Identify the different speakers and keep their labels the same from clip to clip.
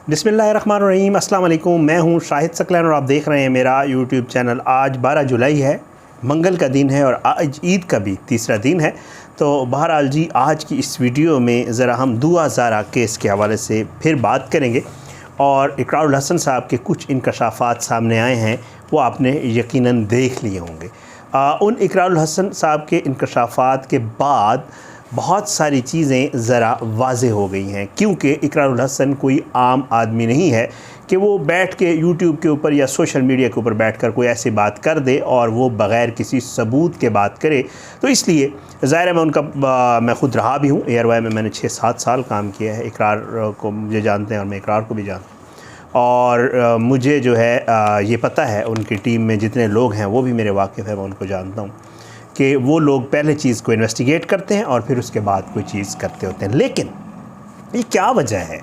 Speaker 1: बिस्मिल्लाहिर्रहमानिर्रहीम, अस्सलाम वालेकुम। मैं हूं शाहिद सकलैन और आप देख रहे हैं मेरा यूट्यूब चैनल। आज 12 जुलाई है, मंगल का दिन है और आज ईद का भी तीसरा दिन है। तो बहरहाल जी, आज की इस वीडियो में ज़रा हम दुआ ज़ारा केस के हवाले से फिर बात करेंगे और इकरारुल हसन साहब के कुछ इंकशाफात सामने आए हैं, वो आपने यकीनन देख लिए होंगे। उन इकरारुल हसन साहब के इंकशाफात के बाद बहुत सारी चीज़ें ज़रा वाज़े हो गई हैं, क्योंकि इकरारुल हसन कोई आम आदमी नहीं है कि वो बैठ के यूट्यूब के ऊपर या सोशल मीडिया के ऊपर बैठकर कोई ऐसी बात कर दे और वो बग़ैर किसी सबूत के बात करे। तो इसलिए ज़ाहिर है मैं ख़ुद रहा भी हूँ। एयरवाई में मैंने 6-7 साल काम किया है। इकरार को मुझे जानते हैं और मैं इकरार को भी जानता हूँ और मुझे जो है ये पता है, उनकी टीम में जितने लोग हैं वो भी मेरे वाकिफ़ है, मैं उनको जानता हूँ कि वो लोग पहले चीज़ को इन्वेस्टिगेट करते हैं और फिर उसके बाद कोई चीज़ करते होते हैं। लेकिन ये क्या वजह है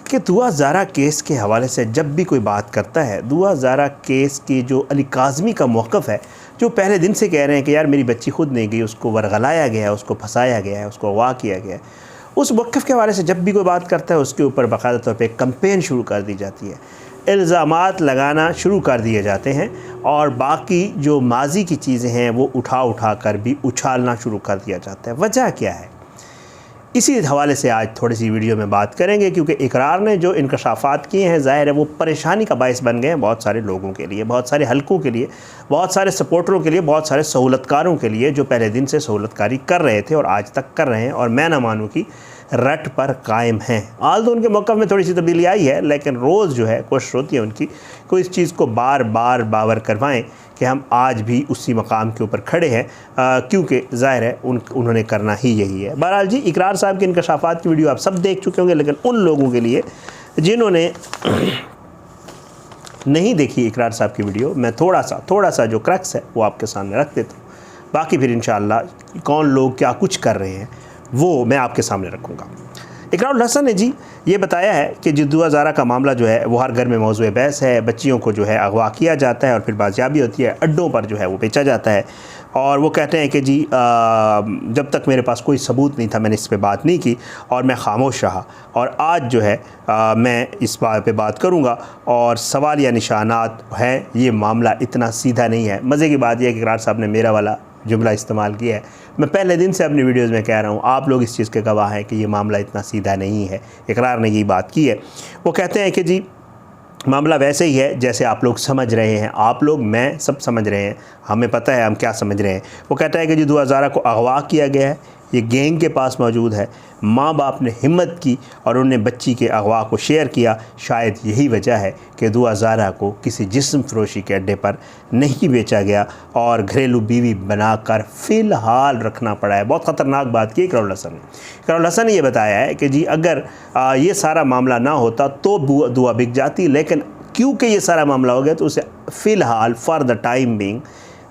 Speaker 1: कि दुआ ज़ारा केस के हवाले से जब भी कोई बात करता है, दुआ ज़ारा केस की जो अली काज़मी का मौक़िफ़ है, जो पहले दिन से कह रहे हैं कि यार मेरी बच्ची खुद नहीं गई, उसको वरगलाया गया है, उसको फंसाया गया है, उसको अगवा किया गया है, उस मौक़िफ़ के हवाले से जब भी कोई बात करता है उसके ऊपर बाकायदा तौर पर कैंपेन शुरू कर दी जाती है, इल्ज़ामात लगाना शुरू कर दिए जाते हैं और बाकी जो माजी की चीज़ें हैं वो उठा कर भी उछालना शुरू कर दिया जाता है। वजह क्या है, इसी हवाले से आज थोड़ी सी वीडियो में बात करेंगे, क्योंकि इकरार ने जो इंकशाफात किए हैं ज़ाहिर है वो परेशानी का बायस बन गए हैं बहुत सारे लोगों के लिए, बहुत सारे हलकों के लिए, बहुत सारे सपोर्टरों के लिए, बहुत सारे सहूलतकारों के लिए जो पहले दिन से सहूलतकारी कर रहे थे और आज तक कर रहे हैं और मैं ना मानूँ कि रट पर कायम हैं। आल तो उनके मौक़िफ़ में थोड़ी सी तब्दीली आई है, लेकिन रोज़ जो है कोशिश होती है उनकी कोई इस चीज़ को बार बार बावर करवाएं कि हम आज भी उसी मकाम के ऊपर खड़े हैं, क्योंकि ज़ाहिर है उन्होंने करना ही यही है। बहरहाल जी, इकरार साहब के इंकशाफात की वीडियो आप सब देख चुके होंगे, लेकिन उन लोगों के लिए जिन्होंने नहीं देखी इकरार साहब की वीडियो, मैं थोड़ा सा जो क्रक्स है वो आपके सामने रख देता हूँ। बाकी फिर इंशाअल्लाह कौन लोग क्या कुछ कर रहे हैं वो मैं आपके सामने रखूँगा। इकरारुल हसन ने जी ये बताया है कि जो दुआ ज़ारा का मामला जो है वो हर घर में मौज़ूए बहस है। बच्चियों को जो है अगवा किया जाता है और फिर बाजियाबी होती है, अड्डों पर जो है वो बेचा जाता है। और वो कहते हैं कि जी जब तक मेरे पास कोई सबूत नहीं था मैंने इस पे बात नहीं की और मैं खामोश रहा, और आज जो है मैं इस बात पे बात करूँगा। और सवाल या निशानात हैं, ये मामला इतना सीधा नहीं है। मज़े की बात यह है कि इकरार साहब ने मेरा वाला जुमला इस्तेमाल किया है। मैं पहले दिन से अपनी वीडियोज़ में कह रहा हूँ, आप लोग इस चीज़ के गवाह हैं कि ये मामला इतना सीधा नहीं है। इकरार ने यही बात की है। वो कहते हैं कि जी मामला वैसे ही है जैसे आप लोग समझ रहे हैं, आप लोग, मैं, सब समझ रहे हैं, हमें पता है हम क्या समझ रहे हैं। वो कहता है कि जी दुआ ज़ारा को अगवा किया गया है, ये गैंग के पास मौजूद है, माँ बाप ने हिम्मत की और उन्होंने बच्ची के अगवा को शेयर किया। शायद यही वजह है कि दुआ ज़ारा को किसी जिस्म फरोशी के अड्डे पर नहीं बेचा गया और घरेलू बीवी बनाकर फ़िलहाल रखना पड़ा है। बहुत ख़तरनाक बात की इकरारुल हसन ने। इकरारुल हसन ने यह बताया है कि जी अगर ये सारा मामला ना होता तो दुआ बिक जाती, लेकिन क्योंकि ये सारा मामला हो गया तो उसे फ़िलहाल फ़ॉर द टाइम बिंग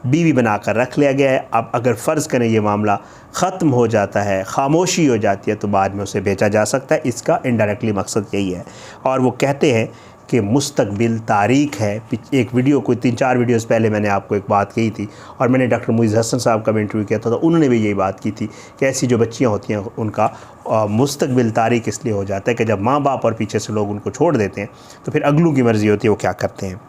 Speaker 1: बीवी बनाकर रख लिया गया है। अब अगर फ़र्ज़ करें ये मामला ख़त्म हो जाता है, ख़ामोशी हो जाती है, तो बाद में उसे बेचा जा सकता है। इसका इनडायरेक्टली मकसद यही है। और वो कहते हैं कि मुस्तकबिल तारीख है। एक वीडियो कोई 3-4 वीडियोज़ पहले मैंने आपको एक बात कही थी और मैंने डॉक्टर मुइज़ हसन साहब का भी इंटरव्यू किया था, तो उन्होंने भी यही बात की थी कि ऐसी जो बच्चियाँ होती हैं उनका मुस्तकबिल तारीख इसलिए हो जाता है कि जब माँ बाप और पीछे से लोग उनको छोड़ देते हैं तो फिर अगलों की मर्ज़ी होती है वो क्या करते हैं।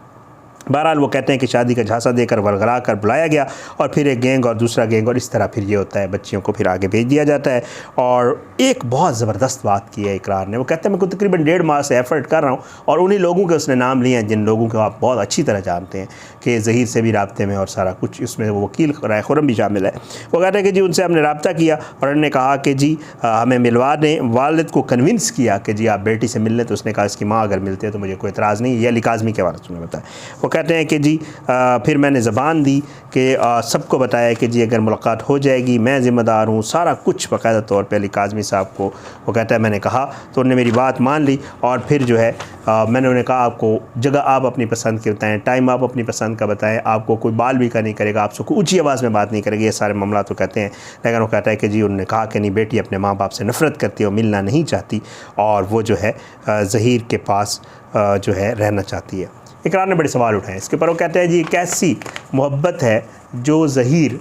Speaker 1: बहरहाल वो कहते हैं कि शादी का झांसा देकर वरगला कर बुलाया गया और फिर एक गैंग और दूसरा गैंग, और इस तरह फिर ये होता है, बच्चियों को फिर आगे भेज दिया जाता है। और एक बहुत ज़बरदस्त बात की है इकरार ने। वो कहते हैं मैं तकरीबन 1.5 माह से एफ़र्ट कर रहा हूँ और उन्हीं लोगों के उसने नाम लिए हैं जिन लोगों को आप बहुत अच्छी तरह जानते हैं कि ज़हीर से भी राब्ते में और सारा कुछ, इसमें वो वकील राय खुरम भी शामिल है। वो कहते हैं कि जी उनसे हमने रब्ता किया और उन्होंने कहा कि जी हमें मिलवा दें। वालिद को कन्विंस किया कि जी आप बेटी से मिल लें, तो उसने कहा इसकी माँ अगर मिलते हैं तो मुझे कोई एतराज़ नहीं है। अली काज़मी के बारे में उन्होंने बताया। वो कहते हैं कि जी फिर मैंने ज़बान दी कि सबको बताया कि जी अगर मुलाकात हो जाएगी मैं ज़िम्मेदार हूँ, सारा कुछ बाकायदा तौर पे अली काज़मी साहब को। वो कहता है मैंने कहा तो उन्होंने मेरी बात मान ली और फिर जो है मैंने उन्हें कहा आपको जगह आप अपनी पसंद की बताएं, टाइम आप अपनी पसंद का बताएं, आपको कोई बाल भी का नहीं करेगा, आपसे कोई ऊँची आवाज़ में बात नहीं करेगी, ये सारे मामला तो कहते हैं। लेकिन वो कहता है कि जी उन्होंने कहा कि नहीं, बेटी अपने माँ बाप से नफ़रत करती है और मिलना नहीं चाहती और वो जो है ज़हीर के पास जो है रहना चाहती है। इकरार ने बड़े सवाल उठाए इसके ऊपर। वो कहते हैं जी कैसी मोहब्बत है जो ज़हीर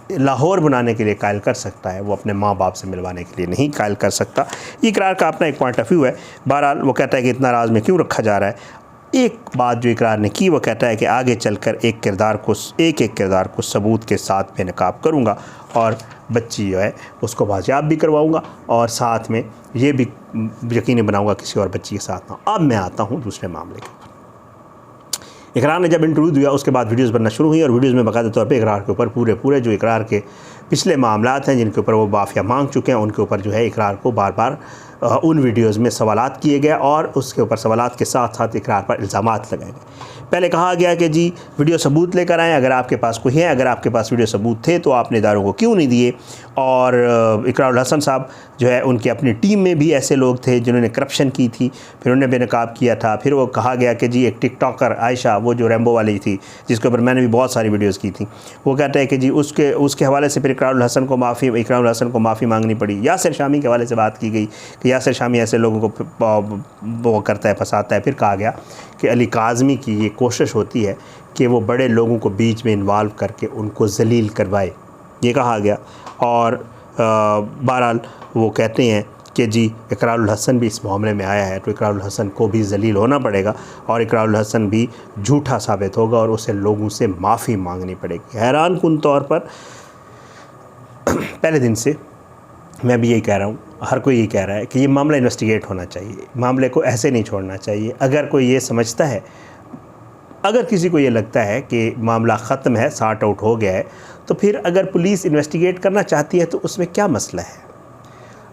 Speaker 1: लाहौर बनाने के लिए कायल कर सकता है, वो अपने माँ बाप से मिलवाने के लिए नहीं कायल कर सकता। इकरार का अपना एक पॉइंट ऑफ व्यू है। बहरहाल वो कहता है कि इतना राज में क्यों रखा जा रहा है। एक बात जो इकरार ने की वो कहता है कि आगे चलकर एक किरदार को सबूत के साथ बेनकाब करूँगा और बच्ची जो है उसको बाजियाब भी करवाऊँगा और साथ में ये भी यकीनी बनाऊँगा किसी और बच्ची के साथ ना। अब मैं आता हूँ दूसरे मामले के ऊपर। इकरार ने जब इंटरव्यू दिया उसके बाद वीडियोस बनना शुरू हुई और वीडियोस में बाकायदा तौर पे इकरार के ऊपर पूरे जो इकरार के पिछले मामलात हैं जिनके ऊपर वो माफ़िया मांग चुके हैं उनके ऊपर जो है इकरार को बार बार उन वीडियोज़ में सवालात किए गए और उसके ऊपर सवालात के साथ साथ इकरार पर इल्ज़ामात लगाए गए। पहले कहा गया कि जी वीडियो सबूत लेकर आएँ, अगर आपके पास कोई है, अगर आपके पास वीडियो सबूत थे तो आपने इदारों को क्यों नहीं दिए। और इकरारुल हसन साहब जो है उनकी अपनी टीम में भी ऐसे लोग थे जिन्होंने करप्शन की थी, फिर उन्होंने बेनकाब किया था। फिर वो कहा गया कि जी एक टिकटॉकर आयशा, वो जो रैम्बो वाली थी जिसके ऊपर मैंने भी बहुत सारी वीडियोज़ की थी, वो कहते हैं कि जी उसके हवाले से फिर इकरारुल हसन को माफ़ी मांगनी पड़ी। यासिर शामी के हवाले से बात की गई कि यासिर शामी ऐसे लोगों को वो करता है, फंसाता है। फिर कहा गया कि अली काज़मी की ये कोशिश होती है कि वो बड़े लोगों को बीच में इन्वॉल्व करके उनको जलील करवाए, ये कहा गया। और बहरहाल वो कहते हैं कि जी इकरारुल हसन भी इस मामले में आया है तो इकरारुल हसन को भी जलील होना पड़ेगा और इकरारुल हसन भी झूठा साबित होगा और उसे लोगों से माफ़ी मांगनी पड़ेगी। हैरान कुन तौर पर पहले दिन से मैं भी यही कह रहा हूँ, हर कोई यही कह रहा है कि ये मामला इन्वेस्टिगेट होना चाहिए, मामले को ऐसे नहीं छोड़ना चाहिए। अगर कोई ये समझता है, अगर किसी को ये लगता है कि मामला ख़त्म है, सॉर्ट आउट हो गया है, तो फिर अगर पुलिस इन्वेस्टिगेट करना चाहती है तो उसमें क्या मसला है।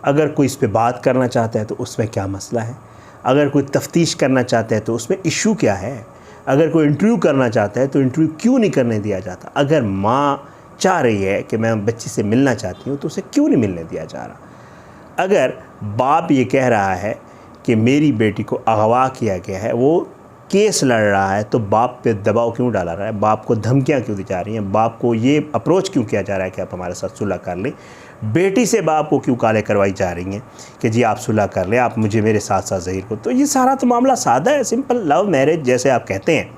Speaker 1: अगर कोई इस पे बात करना चाहता है तो उसमें क्या मसला है। अगर कोई तफ्तीश करना चाहता है तो उसमें इशू क्या है। अगर कोई इंटरव्यू करना चाहता है तो इंटरव्यू क्यों नहीं करने दिया जाता। अगर माँ चाह रही है कि मैं बच्ची से मिलना चाहती हूँ तो उसे क्यों नहीं मिलने दिया जा रहा। अगर बाप ये कह रहा है कि मेरी बेटी को अगवा किया गया है, वो केस लड़ रहा है, तो बाप पे दबाव क्यों डाला रहा है, बाप को धमकियाँ क्यों दी जा रही हैं, बाप को ये अप्रोच क्यों किया जा रहा है कि आप हमारे साथ सुलह कर लें, बेटी से बाप को क्यों काले करवाई जा रही हैं कि जी आप सुलह कर लें, आप मुझे मेरे साथ साथ ज़हीर को। तो ये सारा तो मामला सादा है, सिंपल लव मैरिज जैसे आप कहते हैं।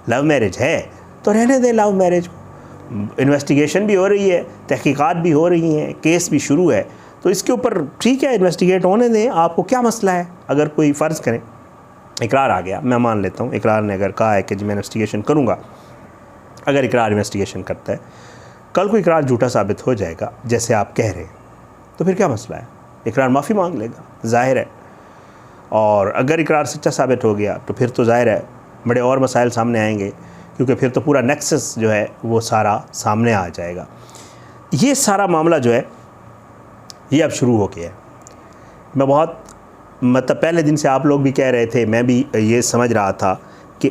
Speaker 1: लव मैरिज है तो रहने दें लव मैरिज को। इन्वेस्टिगेशन भी हो रही है, तहकीकात भी हो रही हैं, केस भी शुरू है, तो इसके ऊपर ठीक है इन्वेस्टिगेट होने दें। आपको क्या मसला है। अगर कोई फ़र्ज़ करें इकरार आ गया, मैं मान लेता हूँ इकरार ने अगर कहा है कि जी मैं इन्वेस्टिगेशन करूँगा, अगर इकरार इन्वेस्टिगेशन करता है, कल को इकरार झूठा साबित हो जाएगा जैसे आप कह रहे हैं, तो फिर क्या मसला है। इकरार माफ़ी मांग लेगा, ज़ाहिर है। और अगर इकरार सच्चा साबित हो गया तो फिर तो ज़ाहिर है बड़े और मसाइल सामने आएंगे, क्योंकि फिर तो पूरा नेक्सस जो है वो सारा सामने आ जाएगा। ये सारा मामला जो है ये अब शुरू हो गया है। मैं बहुत मतलब पहले दिन से आप लोग भी कह रहे थे, मैं भी ये समझ रहा था कि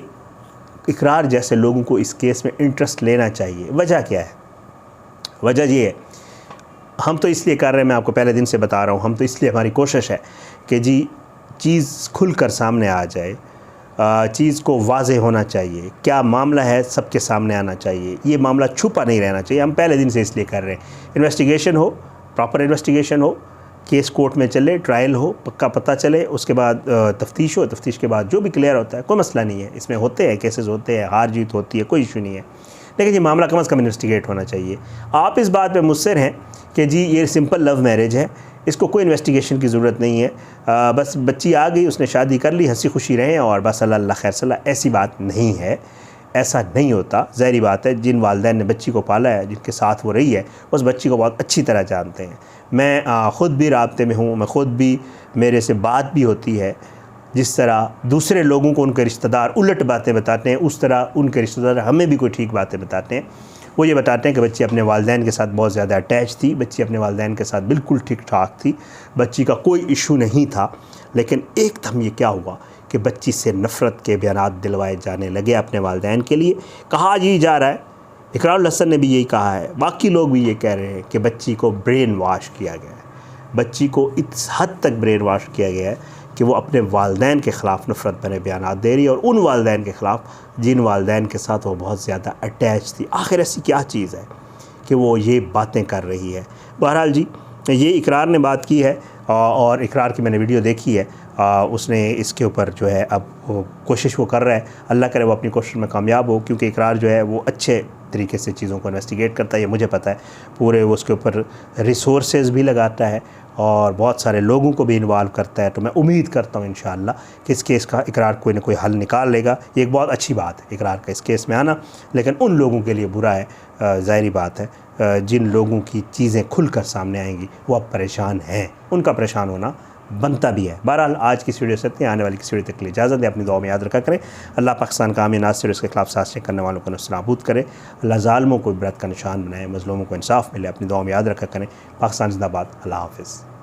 Speaker 1: इकरार जैसे लोगों को इस केस में इंटरेस्ट लेना चाहिए। वजह क्या है? वजह ये है, हम तो इसलिए कर रहे हैं, मैं आपको पहले दिन से बता रहा हूँ, हम तो इसलिए हमारी कोशिश है कि जी चीज़ खुलकर सामने आ जाए, चीज़ को वाज़े होना चाहिए, क्या मामला है सबके सामने आना चाहिए, ये मामला छुपा नहीं रहना चाहिए। हम पहले दिन से इसलिए कर रहे हैं। इन्वेस्टिगेशन हो, प्रॉपर इन्वेस्टिगेशन हो, केस कोर्ट में चले, ट्रायल हो, पक्का पता चले, उसके बाद तफ्तीश हो, तफ्तीश के बाद जो भी क्लियर होता है कोई मसला नहीं है। इसमें होते हैं केसेस, होते हैं हार जीत होती है, कोई इशू नहीं है, लेकिन ये मामला कम से कम इन्वेस्टिगेट होना चाहिए। आप इस बात पे मुस्सिर हैं कि जी ये सिंपल लव मैरिज है, इसको कोई इन्वेस्टिगेशन की ज़रूरत नहीं है, बस बच्ची आ गई, उसने शादी कर ली, हंसी खुशी रहें और बस अल्लाह खैर सलाह। ऐसी बात नहीं है, ऐसा नहीं होता। ज़ाहिर बात है, जिन वालिदैन ने बच्ची को पाला है, जिनके साथ वो रही है, उस बच्ची को बहुत अच्छी तरह जानते हैं। मैं ख़ुद भी राब्ते में हूँ, मैं ख़ुद भी, मेरे से बात भी होती है। जिस तरह दूसरे लोगों को उनके रिश्तेदार उलट बातें बताते हैं, उस तरह उनके रिश्तेदार हमें भी कोई ठीक बातें बताते हैं। वो ये बताते हैं कि बच्ची अपने वालिदैन के साथ बहुत ज़्यादा अटैच थी, बच्ची अपने वालिदैन के साथ बिल्कुल ठीक ठाक थी, बच्ची का कोई इशू नहीं था। लेकिन एकदम ये क्या हुआ कि बच्ची से नफ़रत के बयानात दिलवाए जाने लगे अपने वालिदैन के लिए। कहा जी जा रहा है, इकरारुल हसन ने भी यही कहा है, बाकी लोग भी ये कह रहे हैं कि बच्ची को ब्रेन वाश किया गया है। बच्ची को इस हद तक ब्रेन वाश किया गया है कि वो अपने वालिदैन के ख़िलाफ़ नफ़रत भरे बयानात दे रही है, और उन वालिदैन के ख़िलाफ़ जिन वालिदैन के साथ वो बहुत ज़्यादा अटैच थी। आखिर ऐसी क्या चीज़ है कि वो ये बातें कर रही है। बहरहाल जी ये इकरार ने बात की है और इकरार की मैंने वीडियो देखी है उसने इसके ऊपर जो है अब कोशिश वो कर रहा है, अल्लाह करे वो अपनी कोशिश में कामयाब हो, क्योंकि इकरार जो है वो अच्छे तरीके से चीज़ों को इन्वेस्टिगेट करता है, ये मुझे पता है। पूरे वो उसके ऊपर रिसोर्सेज भी लगाता है और बहुत सारे लोगों को भी इन्वॉल्व करता है। तो मैं उम्मीद करता हूँ इंशाअल्लाह कि इस केस का इकरार कोई ना कोई हल निकाल लेगा। ये एक बहुत अच्छी बात है इकरार का इस केस में आना, लेकिन उन लोगों के लिए बुरा है, ज़ाहिरी बात है, जिन लोगों की चीज़ें खुलकर सामने आएंगी वो अब परेशान हैं, उनका परेशान होना बनता भी है। बहरहाल आज की वीडियो से इतनी, आने वाली किसी वीडियो तक के लिए इजाज़त है। अपनी दुआ में याद रखा करें। अल्लाह पाकिस्तान का आमीन नासिर, उसके खिलाफ साजिशें करने वालों को नस्तानाबूद करे। अल्लाह ज़ालिमों को इबरत का निशान बनाए, मज़लूमों को इंसाफ मिले। अपनी दुआ में याद रखा करें। पाकिस्तान जिंदाबाद। अल्लाह हाफ़िज़।